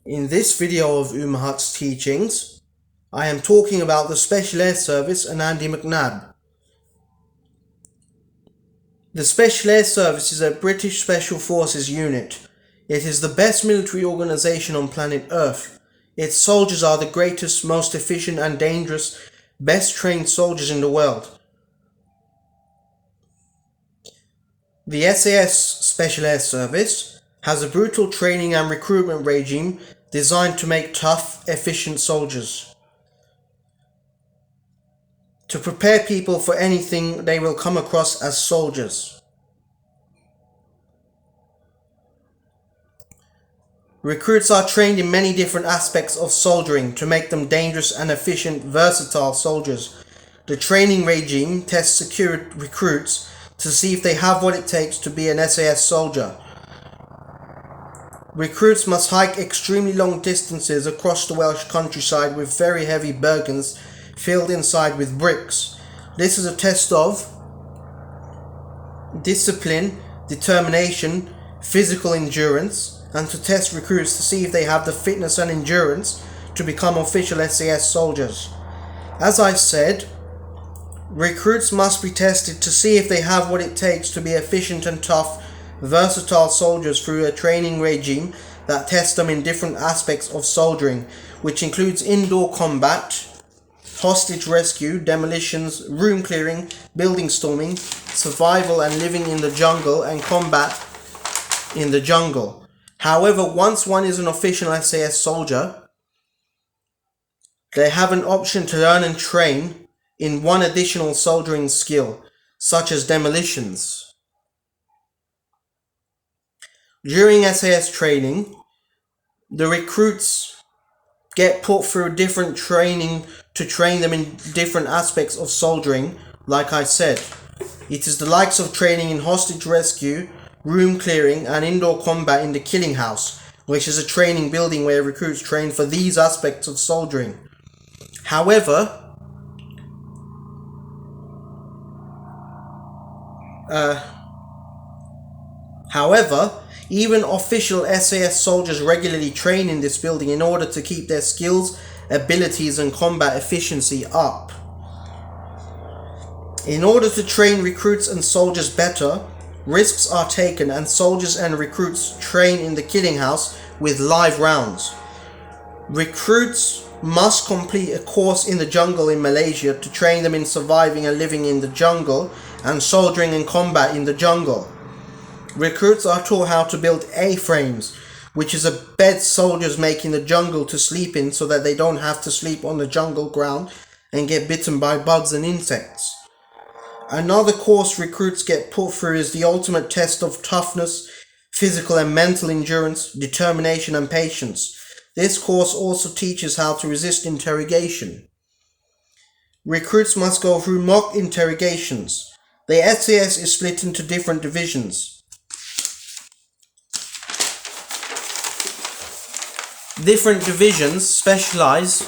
In this video of Umuhuts teachings, I am talking about the Special Air Service and Andy Mcnab. The Special Air Service is a British Special Forces unit. It is the best military organisation on planet Earth. Its soldiers are the greatest, most efficient and dangerous, best trained soldiers in the world. The SAS Special Air Service has a brutal training and recruitment regime designed to make tough, efficient soldiers. To prepare people for anything they will come across as soldiers. Recruits are trained in many different aspects of soldiering to make them dangerous and efficient, versatile soldiers. The training regime tests secure recruits to see if they have what it takes to be an SAS soldier. Recruits must hike extremely long distances across the Welsh countryside with very heavy burgans filled inside with bricks. This is a test of discipline, determination, physical endurance, and to test recruits to see if they have the fitness and endurance to become official SAS soldiers. As I said, recruits must be tested to see if they have what it takes to be efficient and tough, versatile soldiers through a training regime that tests them in different aspects of soldiering, which includes indoor combat, hostage rescue, demolitions, room clearing, building storming, survival and living in the jungle, and combat in the jungle. However, once one is an official SAS soldier, they have an option to learn and train in one additional soldiering skill, such as demolitions. During SAS training, the recruits get put through different training to train them in different aspects of soldiering, like I said. It is the likes of training in hostage rescue, room clearing, and indoor combat in the killing house, which is a training building where recruits train for these aspects of soldiering. However, even official SAS soldiers regularly train in this building in order to keep their skills, abilities, and combat efficiency up. In order to train recruits and soldiers better, risks are taken and soldiers and recruits train in the killing house with live rounds. Recruits must complete a course in the jungle in Malaysia to train them in surviving and living in the jungle and soldiering and combat in the jungle. Recruits are taught how to build A-frames, which is a bed soldiers make in the jungle to sleep in so that they don't have to sleep on the jungle ground and get bitten by bugs and insects. Another course recruits get put through is the ultimate test of toughness, physical and mental endurance, determination and patience. This course also teaches how to resist interrogation. Recruits must go through mock interrogations. The SAS is split into different divisions. Different divisions specialize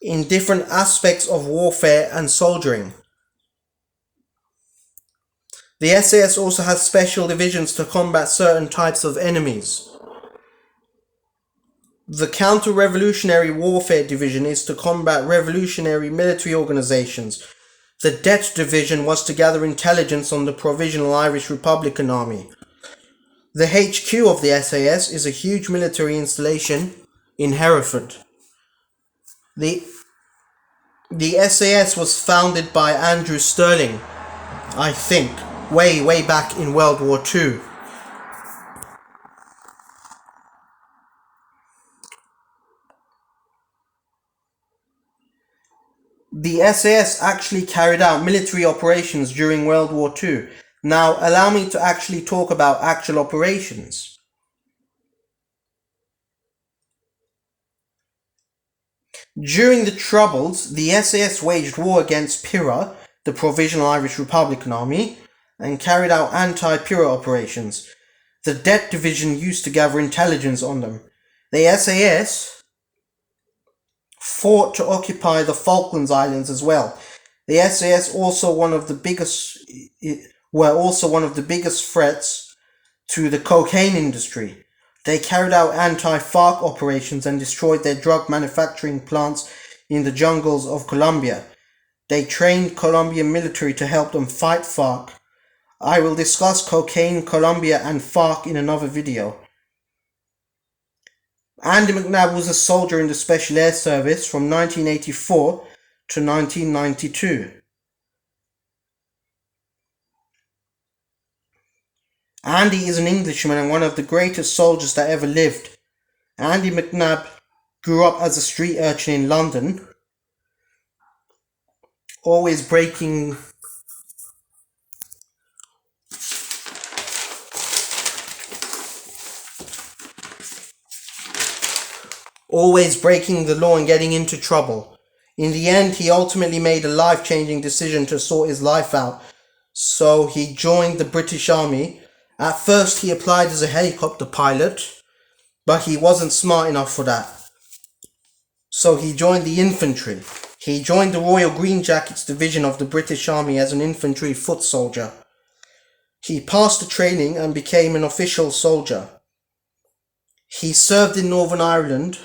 in different aspects of warfare and soldiering. The SAS also has special divisions to combat certain types of enemies. The Counter-Revolutionary Warfare Division is to combat revolutionary military organizations. The Det Division was to gather intelligence on the Provisional Irish Republican Army. The HQ of the SAS is a huge military installation in Hereford. The SAS was founded by Andrew Stirling, I think, way back in World War II. The SAS actually carried out military operations during World War II. Now, allow me to actually talk about actual operations. During the Troubles, the SAS waged war against PIRA, the Provisional Irish Republican Army, and carried out anti-PIRA operations. The Det Division used to gather intelligence on them. The SAS fought to occupy the Falklands Islands as well. The SAS were also one of the biggest threats to the cocaine industry. They carried out anti-FARC operations and destroyed their drug manufacturing plants in the jungles of Colombia. They trained Colombian military to help them fight FARC. I will discuss cocaine, Colombia and FARC in another video. Andy Mcnab was a soldier in the Special Air Service from 1984 to 1992. Andy is an Englishman and one of the greatest soldiers that ever lived. Andy Mcnab grew up as a street urchin in London, always breaking the law and getting into trouble. In the end, he ultimately made a life-changing decision to sort his life out, so he joined the British Army. At first, he applied as a helicopter pilot, but he wasn't smart enough for that. So he joined the infantry. He joined the Royal Green Jackets division of the British Army as an infantry foot soldier. He passed the training and became an official soldier. He served in Northern Ireland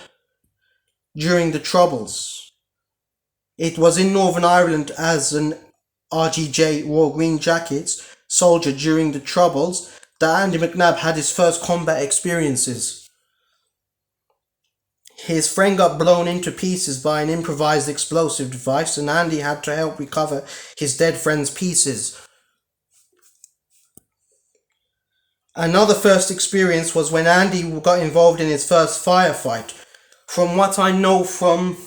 during the Troubles. It was in Northern Ireland as an RGJ, Royal Green Jackets, soldier during the Troubles that Andy Mcnab had his first combat experiences. His friend got blown into pieces by an improvised explosive device and Andy had to help recover his dead friend's pieces. Another first experience was when Andy got involved in his first firefight. From what I know from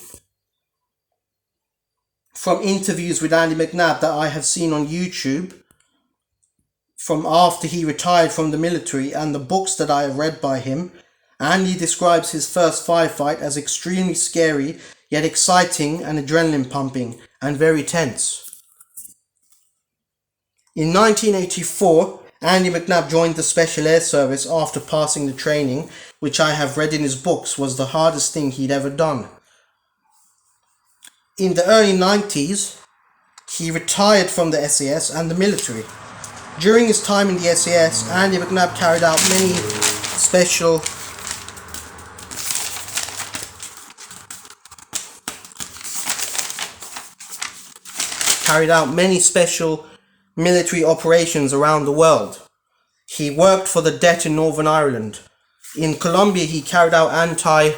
interviews with Andy Mcnab that I have seen on YouTube, from after he retired from the military and the books that I have read by him, Andy describes his first firefight as extremely scary, yet exciting and adrenaline pumping, and very tense. In 1984, Andy Mcnab joined the Special Air Service after passing the training, which I have read in his books was the hardest thing he'd ever done. In the early 90s, he retired from the SAS and the military. During his time in the SAS, Andy Mcnab carried out many special military operations around the world. He worked for the Det in Northern Ireland. In Colombia, he carried out anti-FARC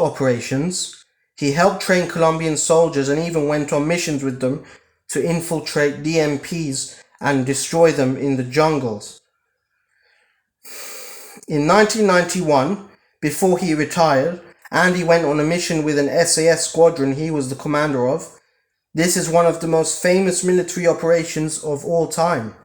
operations. He helped train Colombian soldiers and even went on missions with them to infiltrate DMPs and destroy them in the jungles. In 1991, before he retired, Andy went on a mission with an SAS squadron he was the commander of. This is one of the most famous military operations of all time.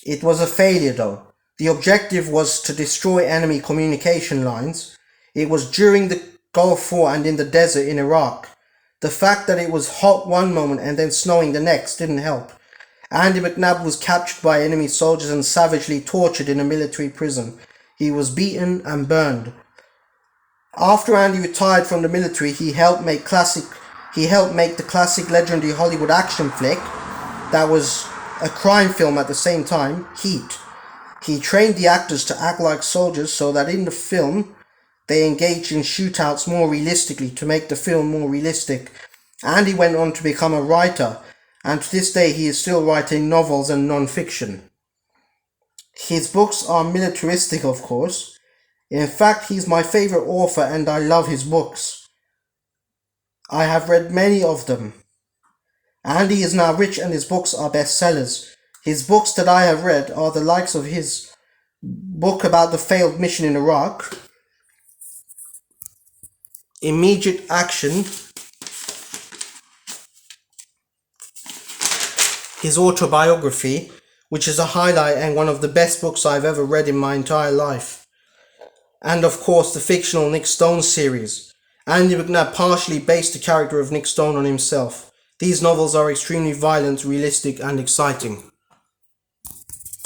It was a failure though. The objective was to destroy enemy communication lines. It was during the Gulf War and in the desert in Iraq. The fact that it was hot one moment and then snowing the next didn't help. Andy Mcnab was captured by enemy soldiers and savagely tortured in a military prison. He was beaten and burned. After Andy retired from the military, he helped make the classic legendary Hollywood action flick that was a crime film at the same time, Heat. He trained the actors to act like soldiers so that in the film they engaged in shootouts more realistically to make the film more realistic. Andy went on to become a writer, and to this day he is still writing novels and non-fiction. His books are militaristic, of course. In fact, he's my favorite author and I love his books. I have read many of them. Andy is now rich and his books are bestsellers. His books that I have read are the likes of his book about the failed mission in Iraq, Immediate Action, his autobiography, which is a highlight and one of the best books I've ever read in my entire life, and of course the fictional Nick Stone series. Andy Mcnab partially based the character of Nick Stone on himself. These novels are extremely violent, realistic and exciting.